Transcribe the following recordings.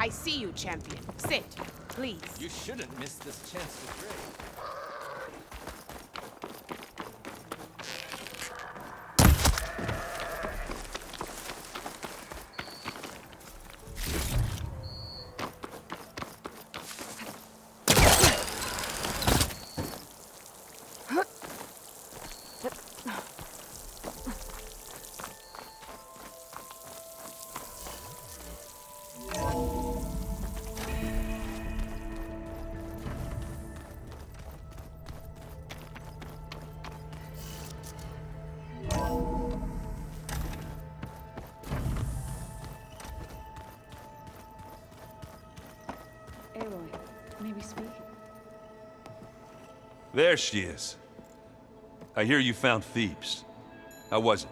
I see you, champion. Sit, please. You shouldn't miss this chance to trade. Aloy, maybe speak? There she is. I hear you found Thebes. How was it?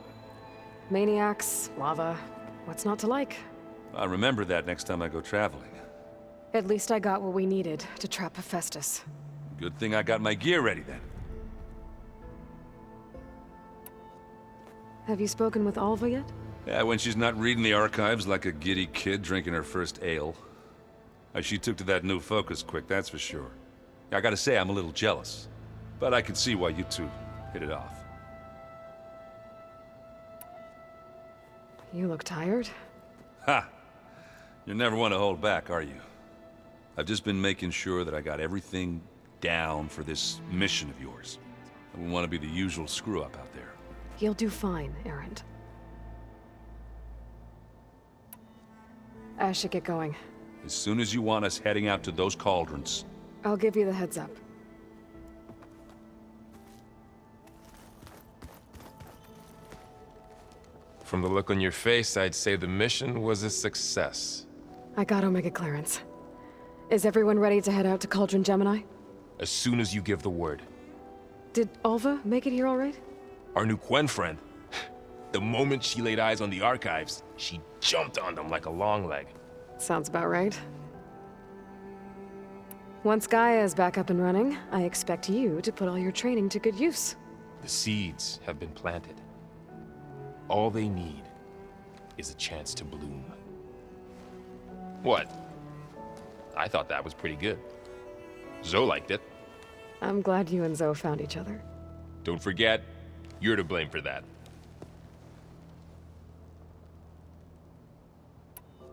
Maniacs, lava, what's not to like? I'll remember that next time I go traveling. At least I got what we needed to trap Hephaestus. Good thing I got my gear ready then. Have you spoken with Alva yet? Yeah, when she's not reading the archives like a giddy kid drinking her first ale. She took to that new focus quick, that's for sure. I gotta say, I'm a little jealous. But I can see why you two hit it off. You look tired. Ha! You never want to hold back, are you? I've just been making sure that I got everything down for this mission of yours. I wouldn't want to be the usual screw-up out there. You'll do fine, Erend. I should get going. As soon as you want us heading out to those cauldrons. I'll give you the heads up. From the look on your face, I'd say the mission was a success. I got Omega clearance. Is everyone ready to head out to Cauldron Gemini? As soon as you give the word. Did Alva make it here all right? Our new Quen friend. The moment she laid eyes on the archives, she jumped on them like a long leg. Sounds about right. Once Gaia is back up and running, I expect you to put all your training to good use. The seeds have been planted. All they need is a chance to bloom. What? I thought that was pretty good. Zoe liked it. I'm glad you and Zoe found each other. Don't forget, you're to blame for that.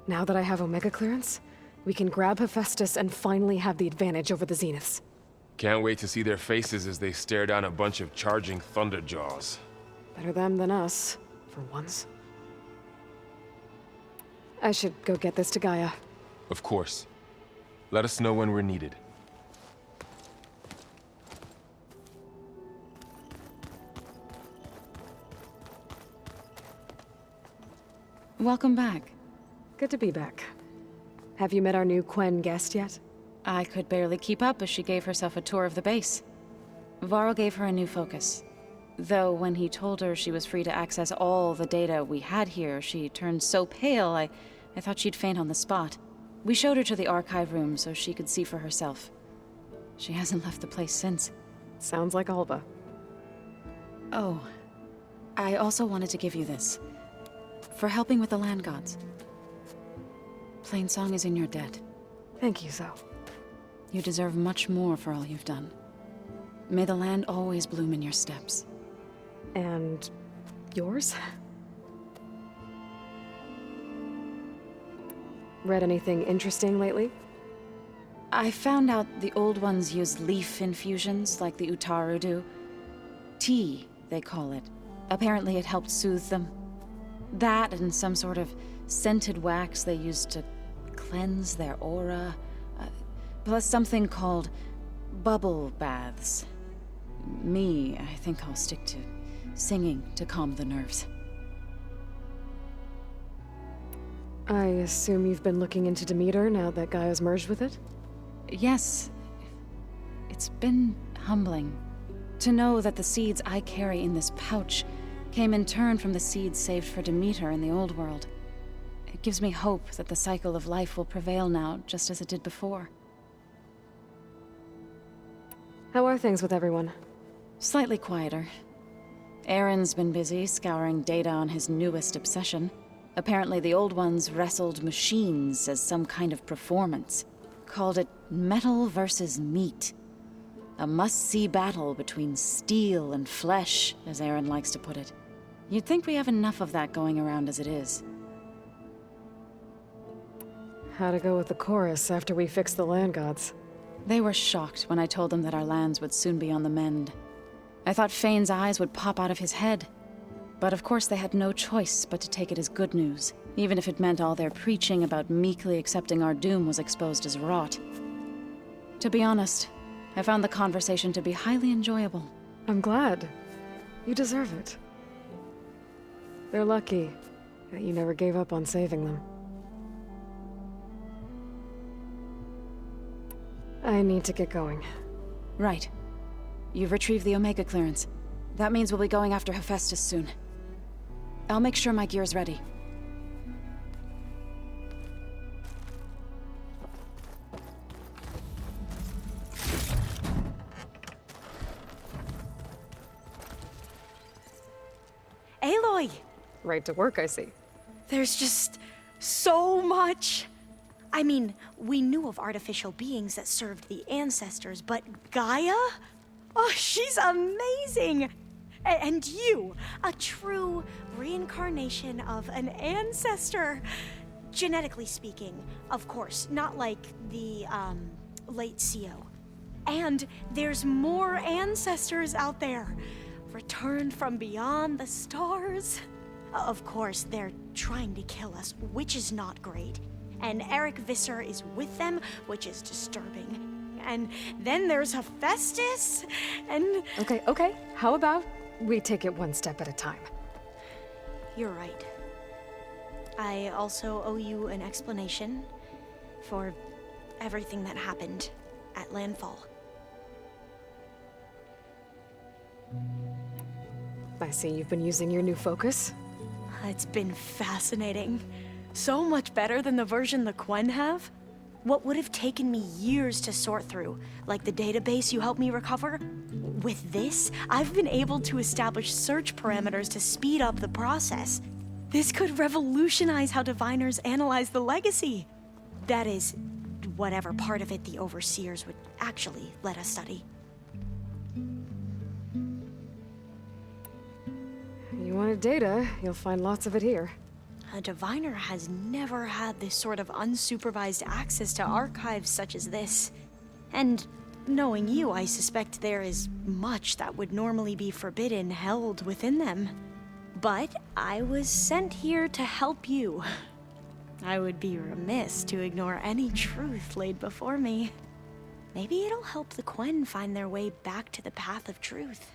Now that I have Omega clearance, we can grab Hephaestus and finally have the advantage over the Zeniths. Can't wait to see their faces as they stare down a bunch of charging Thunderjaws. Better them than us, for once. I should go get this to Gaia. Of course. Let us know when we're needed. Welcome back. Good to be back. Have you met our new Quen guest yet? I could barely keep up as she gave herself a tour of the base. Varl gave her a new focus. Though when he told her she was free to access all the data we had here, she turned so pale I thought she'd faint on the spot. We showed her to the archive room so she could see for herself. She hasn't left the place since. Sounds like Alva. Oh, I also wanted to give you this. For helping with the land gods. Plainsong is in your debt. Thank you, Zoe. You deserve much more for all you've done. May the land always bloom in your steps. And yours? Read anything interesting lately? I found out the old ones use leaf infusions like the Utaru do. Tea, they call it. Apparently it helped soothe them. That and some sort of scented wax they used to cleanse their aura. Plus something called bubble baths. I think I'll stick to singing to calm the nerves. I assume you've been looking into Demeter now that Gaia's merged with it? Yes. It's been humbling to know that the seeds I carry in this pouch came in turn from the seeds saved for Demeter in the old world. It gives me hope that the cycle of life will prevail now, just as it did before. How are things with everyone? Slightly quieter. Aaron's been busy scouring data on his newest obsession. Apparently the Old Ones wrestled machines as some kind of performance. Called it metal versus meat. A must-see battle between steel and flesh, as Aaron likes to put it. You'd think we have enough of that going around as it is. How to go with the chorus after we fix the land gods? They were shocked when I told them that our lands would soon be on the mend. I thought Fane's eyes would pop out of his head. But of course they had no choice but to take it as good news, even if it meant all their preaching about meekly accepting our doom was exposed as rot. To be honest, I found the conversation to be highly enjoyable. I'm glad. You deserve it. They're lucky that you never gave up on saving them. I need to get going. Right. You've retrieved the Omega clearance. That means we'll be going after Hephaestus soon. I'll make sure my gear's ready. Aloy! Right to work, I see. There's just so much. I mean, we knew of artificial beings that served the ancestors, but Gaia? Oh, she's amazing! And you, a true reincarnation of an ancestor. Genetically speaking, of course, not like the, late CO. And there's more ancestors out there, returned from beyond the stars. Of course, they're trying to kill us, which is not great. And Eric Visser is with them, which is disturbing. And then there's Hephaestus, and... Okay. How about we take it one step at a time? You're right. I also owe you an explanation for everything that happened at Landfall. I see you've been using your new focus. It's been fascinating. So much better than the version the Quen have. What would have taken me years to sort through, like the database you helped me recover, with this, I've been able to establish search parameters to speed up the process. This could revolutionize how diviners analyze the legacy. That is, whatever part of it the Overseers would actually let us study. You wanted data, you'll find lots of it here. A diviner has never had this sort of unsupervised access to archives such as this. And knowing you, I suspect there is much that would normally be forbidden held within them. But I was sent here to help you. I would be remiss to ignore any truth laid before me. Maybe it'll help the Quen find their way back to the path of truth.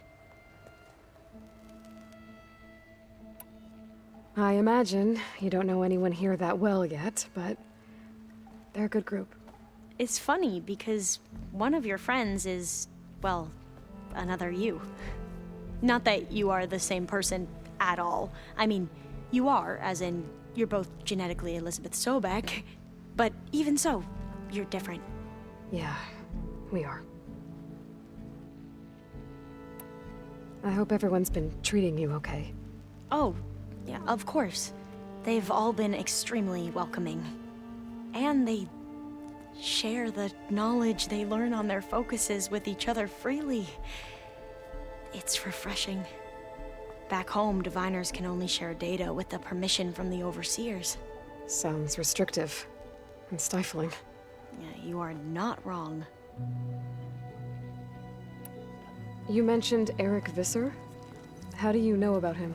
I imagine you don't know anyone here that well yet, but they're a good group. It's funny because one of your friends is, well, another you. Not that you are the same person at all. I mean, you are, as in, you're both genetically Elizabeth Sobek, but even so, you're different. Yeah, we are. I hope everyone's been treating you okay. Oh, yeah, of course. They've all been extremely welcoming. And they share the knowledge they learn on their focuses with each other freely. It's refreshing. Back home, diviners can only share data with the permission from the Overseers. Sounds restrictive and stifling. Yeah, you are not wrong. You mentioned Eric Visser? How do you know about him?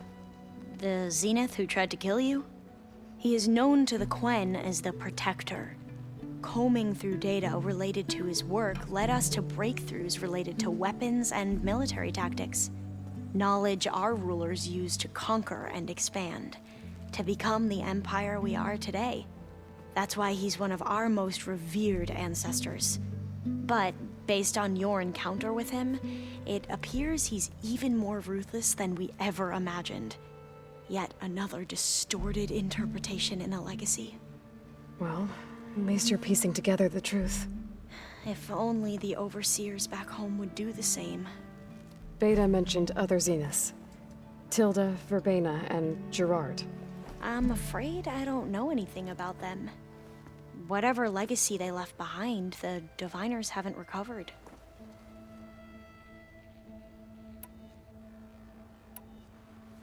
The Zenith who tried to kill you? He is known to the Quen as the Protector. Combing through data related to his work led us to breakthroughs related to weapons and military tactics. Knowledge our rulers used to conquer and expand, to become the empire we are today. That's why he's one of our most revered ancestors. But based on your encounter with him, it appears he's even more ruthless than we ever imagined. Yet another distorted interpretation in a legacy. Well, at least you're piecing together the truth. If only the Overseers back home would do the same. Beta mentioned other Zeniths. Tilda, Verbena, and Gerard. I'm afraid I don't know anything about them. Whatever legacy they left behind, the Diviners haven't recovered.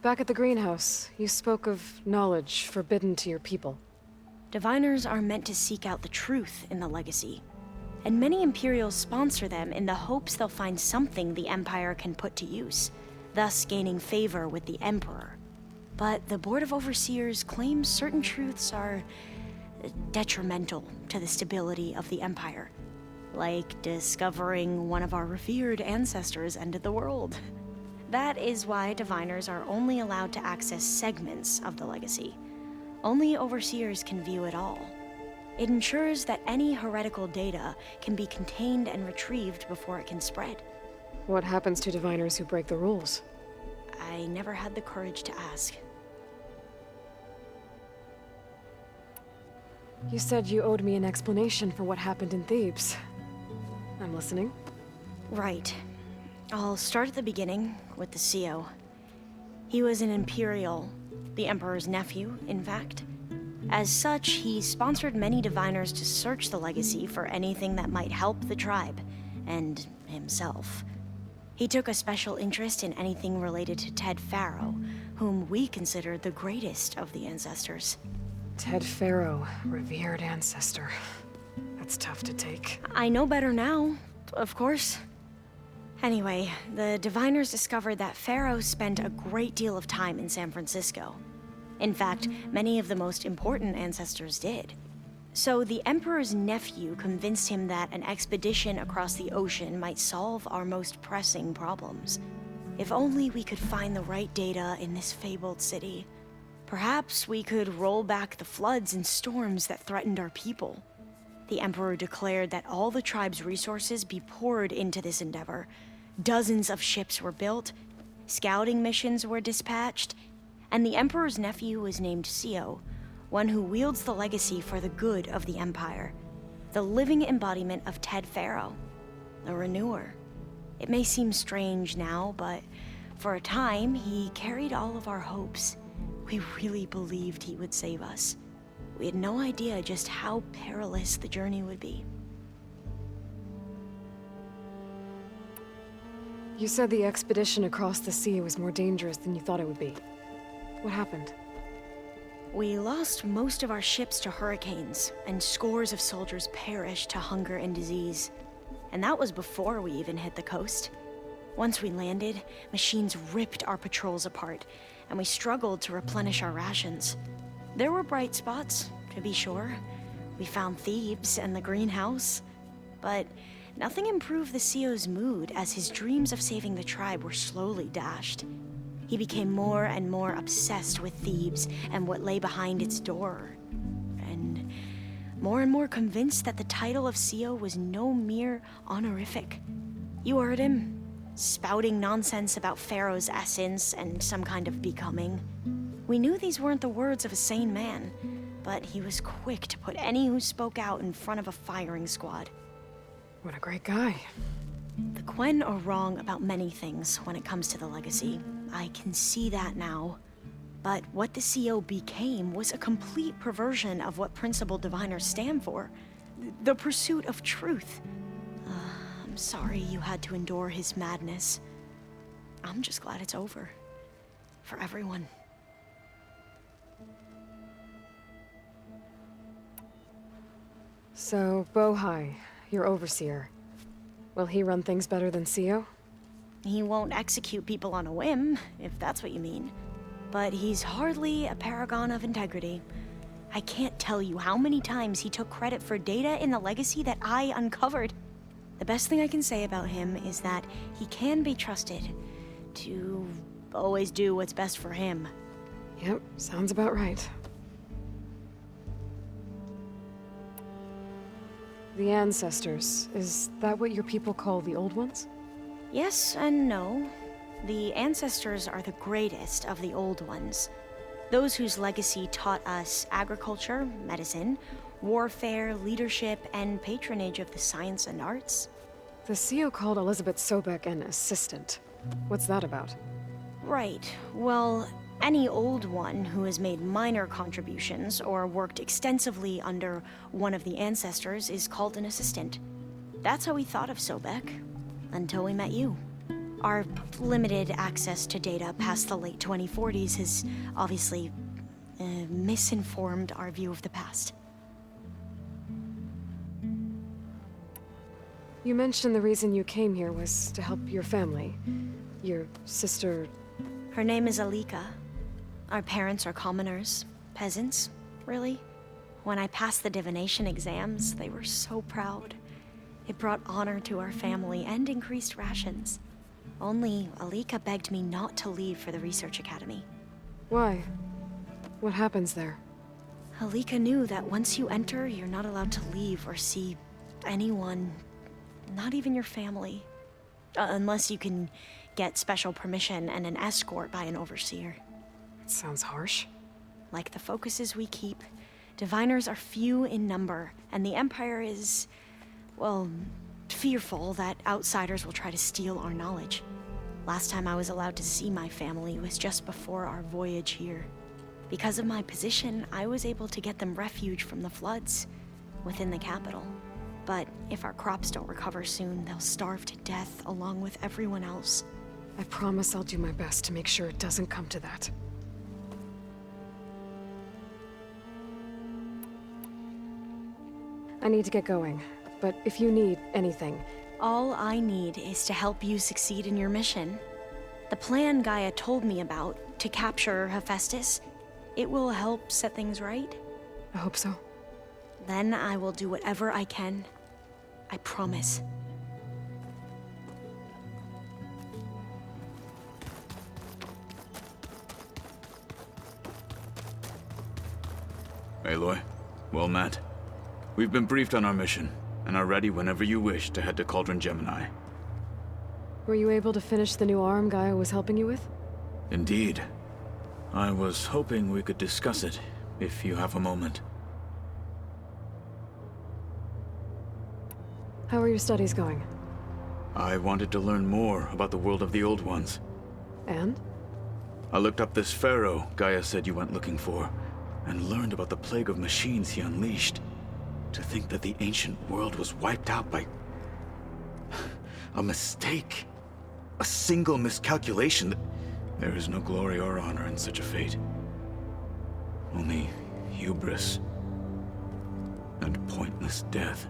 Back at the greenhouse, you spoke of knowledge forbidden to your people. Diviners are meant to seek out the truth in the legacy, and many Imperials sponsor them in the hopes they'll find something the Empire can put to use, thus gaining favor with the Emperor. But the Board of Overseers claims certain truths are detrimental to the stability of the Empire, like discovering one of our revered ancestors ended the world. That is why Diviners are only allowed to access segments of the legacy. Only Overseers can view it all. It ensures that any heretical data can be contained and retrieved before it can spread. What happens to Diviners who break the rules? I never had the courage to ask. You said you owed me an explanation for what happened in Thebes. I'm listening. Right. I'll start at the beginning with the CEO. He was an Imperial, the Emperor's nephew, in fact. As such, he sponsored many Diviners to search the legacy for anything that might help the tribe, and himself. He took a special interest in anything related to Ted Faro, whom we consider the greatest of the ancestors. Ted Faro, revered ancestor. That's tough to take. I know better now, of course. Anyway, the Diviners discovered that Faro spent a great deal of time in San Francisco. In fact, many of the most important ancestors did. So the Emperor's nephew convinced him that an expedition across the ocean might solve our most pressing problems. If only we could find the right data in this fabled city. Perhaps we could roll back the floods and storms that threatened our people. The Emperor declared that all the tribe's resources be poured into this endeavor. Dozens of ships were built, scouting missions were dispatched, and the Emperor's nephew was named CEO, one who wields the legacy for the good of the Empire. The living embodiment of Ted Faro, a renewer. It may seem strange now, but for a time, he carried all of our hopes. We really believed he would save us. We had no idea just how perilous the journey would be. You said the expedition across the sea was more dangerous than you thought it would be. What happened? We lost most of our ships to hurricanes, and scores of soldiers perished to hunger and disease. And that was before we even hit the coast. Once we landed, machines ripped our patrols apart, and we struggled to replenish our rations. There were bright spots, to be sure. We found Thebes and the greenhouse, but nothing improved the CEO's mood as his dreams of saving the tribe were slowly dashed. He became more and more obsessed with Thebes and what lay behind its door, and more convinced that the title of CEO was no mere honorific. You heard him, spouting nonsense about Pharaoh's essence and some kind of becoming. We knew these weren't the words of a sane man, but he was quick to put any who spoke out in front of a firing squad. What a great guy. The Quen are wrong about many things when it comes to the legacy. I can see that now. But what the CEO became was a complete perversion of what principled Diviners stand for. The pursuit of truth. I'm sorry you had to endure his madness. I'm just glad it's over. For everyone. So, Bohai, your overseer. Will he run things better than CEO? He won't execute people on a whim, if that's what you mean. But he's hardly a paragon of integrity. I can't tell you how many times he took credit for data in the legacy that I uncovered. The best thing I can say about him is that he can be trusted to always do what's best for him. Yep, sounds about right. The ancestors, is that what your people call the old ones? Yes and no. The ancestors are the greatest of the old ones. Those whose legacy taught us agriculture, medicine, warfare, leadership, and patronage of the science and arts. The CEO called Elizabeth Sobek an assistant. What's that about? Right. Well, Any old one who has made minor contributions or worked extensively under one of the ancestors is called an assistant. That's how we thought of Sobek, until we met you. Our limited access to data past the late 2040s has obviously misinformed our view of the past. You mentioned the reason you came here was to help your family. Your sister... Her name is Alika. Our parents are commoners, peasants, really. When I passed the divination exams, they were so proud. It brought honor to our family and increased rations. Only Alika begged me not to leave for the research academy. Why? What happens there? Alika knew that once you enter, you're not allowed to leave or see anyone, not even your family. Unless you can get special permission and an escort by an overseer. It sounds harsh. Like the focuses we keep, diviners are few in number, and the Empire is, well, fearful that outsiders will try to steal our knowledge. Last time I was allowed to see my family was just before our voyage here. Because of my position, I was able to get them refuge from the floods within the capital. But if our crops don't recover soon, they'll starve to death along with everyone else. I promise I'll do my best to make sure it doesn't come to that. I need to get going, but if you need anything... All I need is to help you succeed in your mission. The plan Gaia told me about, to capture Hephaestus, it will help set things right. I hope so. Then I will do whatever I can. I promise. Aloy, well met. We've been briefed on our mission, and are ready whenever you wish to head to Cauldron Gemini. Were you able to finish the new arm Gaia was helping you with? Indeed. I was hoping we could discuss it, if you have a moment. How are your studies going? I wanted to learn more about the world of the Old Ones. And? I looked up this pharaoh Gaia said you went looking for, and learned about the plague of machines he unleashed. To think that the ancient world was wiped out by... a mistake. A single miscalculation. There is no glory or honor in such a fate. Only hubris. And pointless death.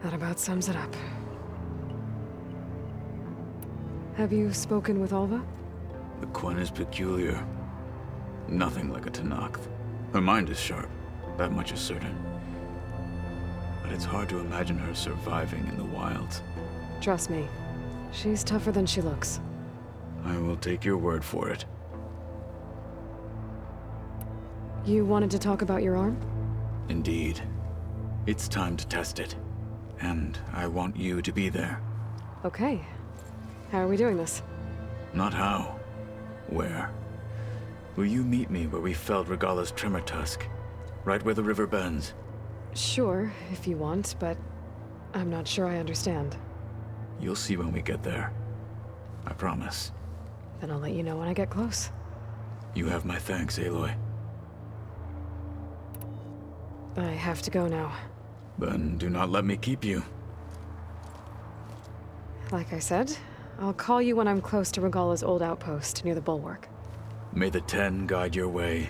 That about sums it up. Have you spoken with Alva? The Quen is peculiar. Nothing like a Tenakth. Her mind is sharp, that much is certain. But it's hard to imagine her surviving in the wilds. Trust me, she's tougher than she looks. I will take your word for it. You wanted to talk about your arm? Indeed. It's time to test it. And I want you to be there. Okay. How are we doing this? Not how. Where? Will you meet me where we felled Regalla's Tremor Tusk? Right where the river bends? Sure, if you want, but I'm not sure I understand. You'll see when we get there. I promise. Then I'll let you know when I get close. You have my thanks, Aloy. I have to go now. Then do not let me keep you. Like I said, I'll call you when I'm close to Regalla's old outpost near the bulwark. May the Ten guide your way.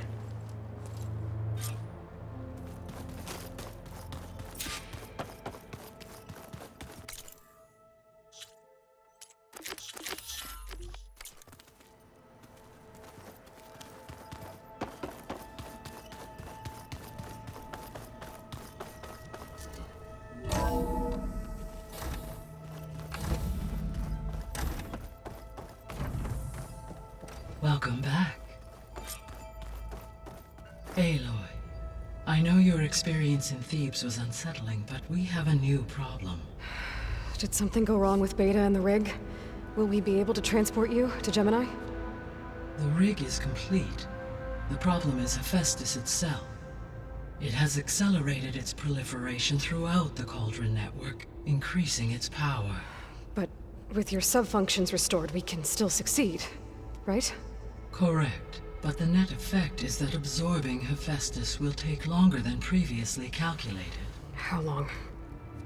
Welcome back. Aloy, I know your experience in Thebes was unsettling, but we have a new problem. Did something go wrong with Beta and the rig? Will we be able to transport you to Gemini? The rig is complete. The problem is Hephaestus itself. It has accelerated its proliferation throughout the Cauldron network, increasing its power. But with your sub-functions restored, we can still succeed, right? Correct. But the net effect is that absorbing Hephaestus will take longer than previously calculated. How long?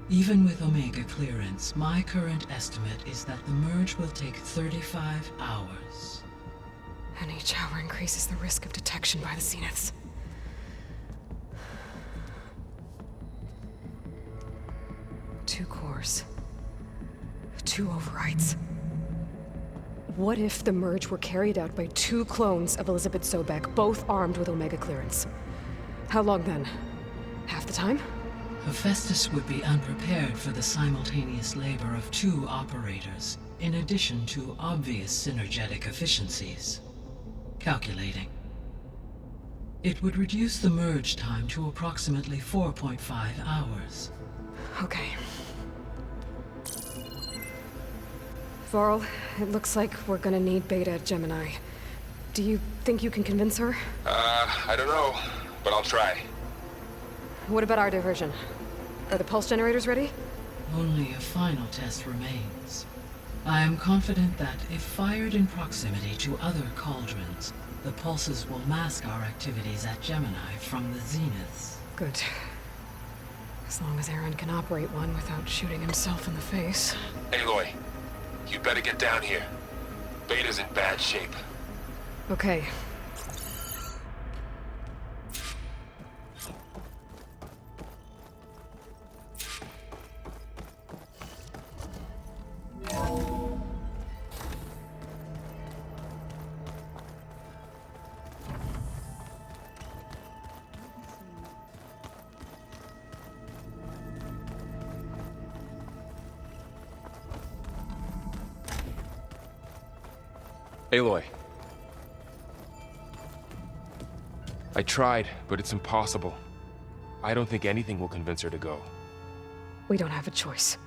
Even with Omega clearance, my current estimate is that the merge will take 35 hours. And each hour increases the risk of detection by the Zeniths. Two cores. Two overrides. What if the merge were carried out by two clones of Elizabeth Sobek, both armed with Omega clearance? How long then? Half the time? Hephaestus would be unprepared for the simultaneous labor of two operators, in addition to obvious synergetic efficiencies. Calculating. It would reduce the merge time to approximately 4.5 hours. Okay. Varl, it looks like we're gonna need Beta at Gemini. Do you think you can convince her? I don't know, but I'll try. What about our diversion? Are the pulse generators ready? Only a final test remains. I am confident that if fired in proximity to other cauldrons, the pulses will mask our activities at Gemini from the Zeniths. Good. As long as Aaron can operate one without shooting himself in the face. Aloy, you better get down here. Beta's in bad shape. Okay. Aloy. I tried, but it's impossible. I don't think anything will convince her to go. We don't have a choice.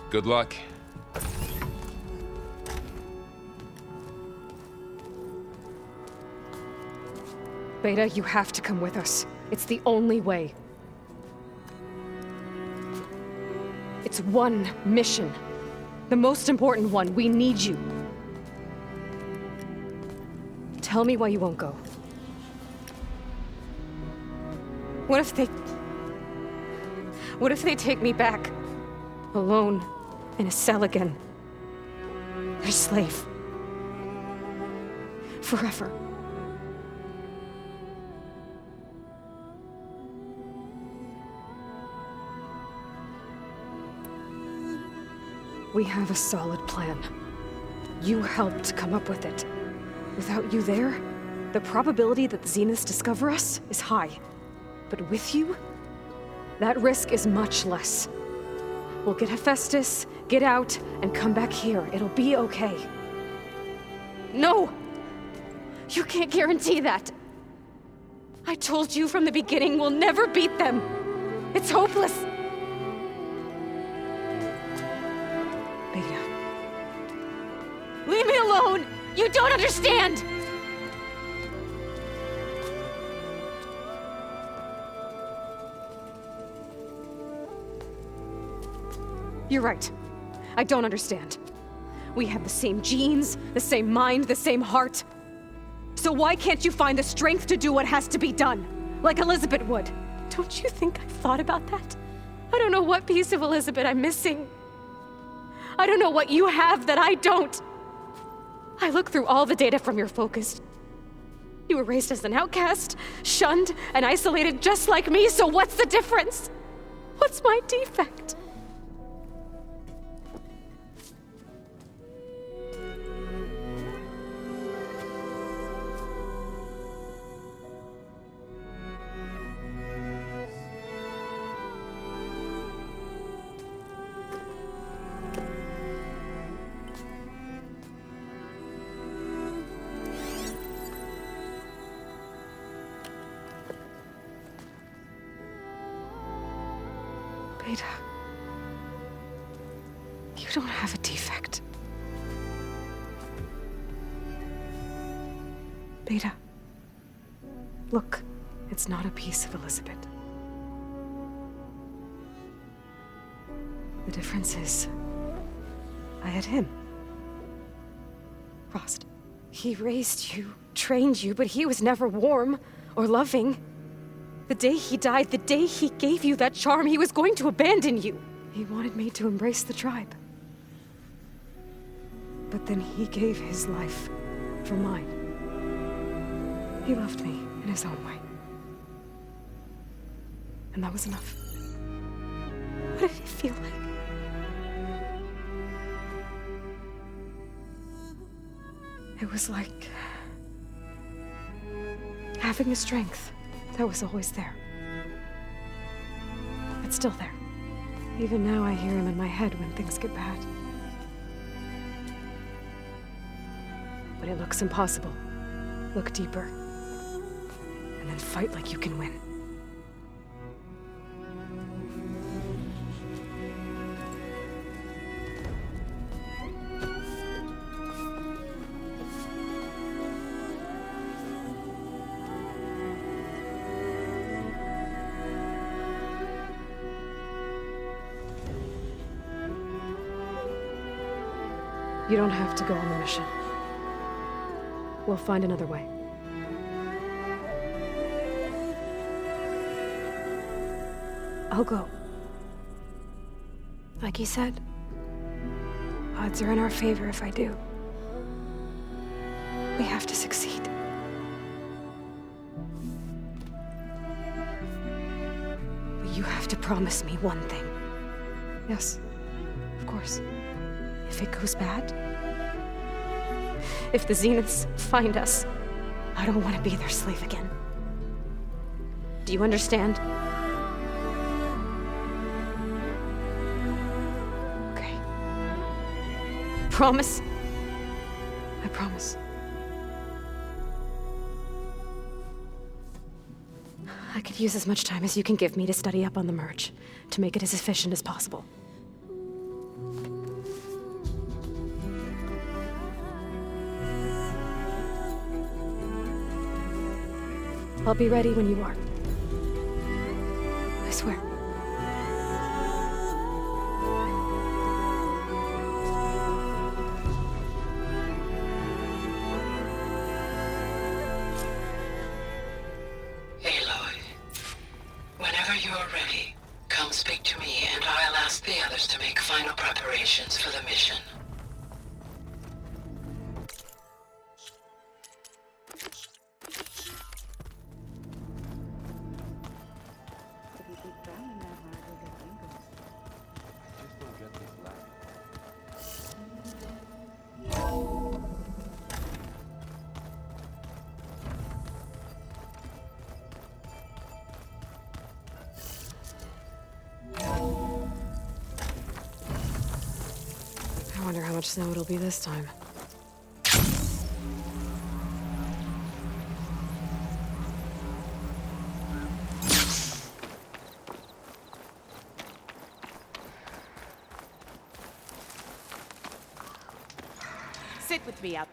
Good luck. Beta, you have to come with us. It's the only way. It's one mission. The most important one. We need you. Tell me why you won't go. What if they take me back? Alone, in a cell again. Their slave. Forever. We have a solid plan. You helped come up with it. Without you there, the probability that the Zeniths discover us is high. But with you, that risk is much less. We'll get Hephaestus, get out, and come back here. It'll be okay. No! You can't guarantee that. I told you from the beginning we'll never beat them. It's hopeless. Beta. Leave me alone! You don't understand! You're right. I don't understand. We have the same genes, the same mind, the same heart. So why can't you find the strength to do what has to be done? Like Elizabeth would. Don't you think I've thought about that? I don't know what piece of Elizabeth I'm missing. I don't know what you have that I don't. I look through all the data from your focus. You were raised as an outcast, shunned, and isolated just like me, so what's the difference? What's my defect? Beta, you don't have a defect. Beta, look, it's not a piece of Elizabeth. The difference is, I had him. Frost, He raised you, trained you, but he was never warm or loving. The day he died, the day he gave you that charm, he was going to abandon you. He wanted me to embrace the tribe. But then he gave his life for mine. He loved me in his own way. And that was enough. What did it feel like? It was like having a strength that was always there. It's still there. Even now I hear him in my head when things get bad. When it looks impossible, look deeper. And then fight like you can win. You don't have to go on the mission. We'll find another way. I'll go. Like he said, odds are in our favor if I do. We have to succeed. But you have to promise me one thing. Yes, of course. If it goes bad, if the Zeniths find us, I don't want to be their slave again. Do you understand? Okay. Promise? I promise. I could use as much time as you can give me to study up on the merge, to make it as efficient as possible. I'll be ready when you are. I swear. Aloy, whenever you're ready, come speak to me and I'll ask the others to make final preparations for the mission. I wonder how much snow it'll be this time. Sit with me up.